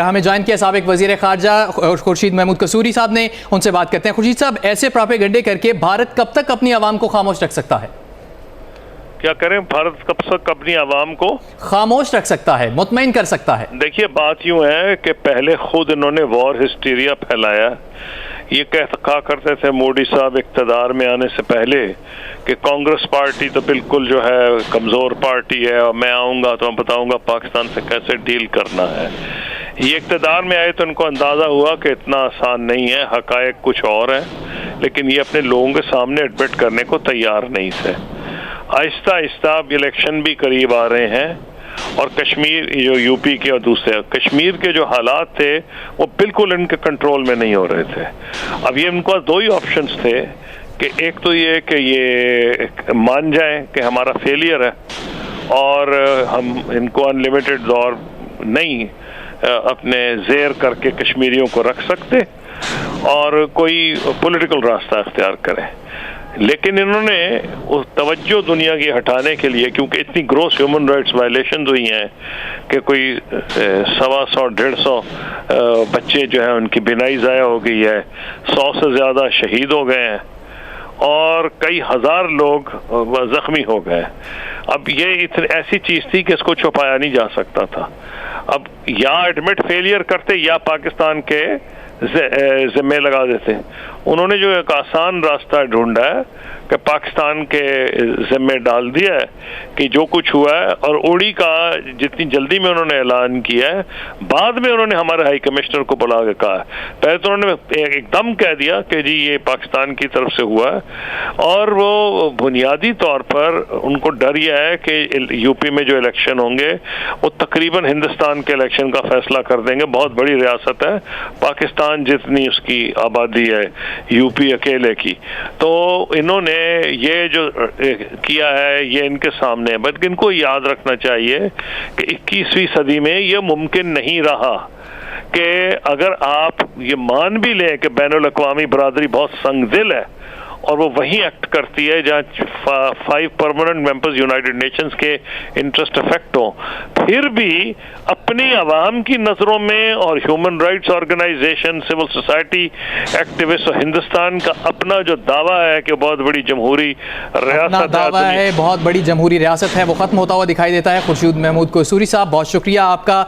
ہمیں جوائن کیا سابق وزیر خارجہ خورشید محمود قصوری صاحب نے، ان سے بات کرتے ہیں۔ خورشید صاحب، ایسے پراپیگنڈے کر کے بھارت کب تک اپنی عوام کو خاموش رکھ سکتا ہے؟ کیا کریں؟ بھارت کب تک اپنی عوام کو خاموش رکھ سکتا ہے، مطمئن کر سکتا ہے؟ دیکھیے، بات یوں ہے کہ پہلے خود انہوں نے وار ہسٹیریا پھیلایا۔ یہ کہا کرتے تھے مودی صاحب اقتدار میں آنے سے پہلے کہ کانگریس پارٹی تو بالکل جو ہے کمزور پارٹی ہے، اور میں آؤں گا تو میں بتاؤں گا پاکستان سے کیسے ڈیل کرنا ہے۔ یہ اقتدار میں آئے تو ان کو اندازہ ہوا کہ اتنا آسان نہیں ہے، حقائق کچھ اور ہیں، لیکن یہ اپنے لوگوں کے سامنے ایڈمٹ کرنے کو تیار نہیں تھے۔ آہستہ آہستہ اب الیکشن بھی قریب آ رہے ہیں، اور کشمیر جو یو پی کے اور دوسرے کشمیر کے جو حالات تھے وہ بالکل ان کے کنٹرول میں نہیں ہو رہے تھے۔ اب یہ ان کو دو ہی آپشنز تھے کہ ایک تو یہ کہ یہ مان جائیں کہ ہمارا فیلئر ہے اور ہم ان کو انلیمیٹڈ دور نہیں اپنے زیر کر کے کشمیریوں کو رکھ سکتے، اور کوئی پولیٹیکل راستہ اختیار کریں۔ لیکن انہوں نے اس توجہ دنیا کی ہٹانے کے لیے، کیونکہ اتنی گروس ہیومن رائٹس وائلیشنز ہوئی ہیں کہ کوئی 100-150 بچے جو ہیں ان کی بینائی ضائع ہو گئی ہے، 100 سے زیادہ شہید ہو گئے ہیں، اور کئی ہزار لوگ زخمی ہو گئے۔ اب یہ ایسی چیز تھی کہ اس کو چھپایا نہیں جا سکتا تھا۔ اب یا ایڈمٹ فیلئر کرتے یا پاکستان کے ذمے لگا دیتے۔ انہوں نے جو ایک آسان راستہ ڈھونڈا ہے کہ پاکستان کے ذمے ڈال دیا ہے کہ جو کچھ ہوا ہے، اور اوڑی کا جتنی جلدی میں انہوں نے اعلان کیا ہے، بعد میں انہوں نے ہمارے ہائی کمشنر کو بلا کے کہا ہے۔ پہلے تو انہوں نے ایک دم کہہ دیا کہ جی یہ پاکستان کی طرف سے ہوا ہے، اور وہ بنیادی طور پر ان کو ڈر یہ ہے کہ یو پی میں جو الیکشن ہوں گے وہ تقریباً ہندوستان کے الیکشن کا فیصلہ کر دیں گے۔ بہت بڑی ریاست ہے پاکستان جتنی اس کی آبادی ہے یو پی اکیلے کی، تو انہوں نے یہ جو کیا ہے یہ ان کے سامنے ہے۔ بلکہ ان کو یاد رکھنا چاہیے کہ 21ویں صدی میں یہ ممکن نہیں رہا کہ اگر آپ یہ مان بھی لیں کہ بین الاقوامی برادری بہت سنگ دل ہے اور وہ وہیں ایکٹ کرتی ہے جہاں 5 پرماننٹ ممبرز یونائٹڈ نیشنز کے انٹرسٹ افیکٹ ہوں، پھر بھی اپنی عوام کی نظروں میں اور human rights organization, civil society activist, اور ہندوستان کا اپنا جو دعویٰ ہے کہ بہت بڑی جمہوری ریاست ہے، بہت بڑی جمہوری ریاست ہے، وہ ختم ہوتا ہوا دکھائی دیتا ہے۔ خورشید محمود قصوری صاحب، بہت شکریہ آپ کا۔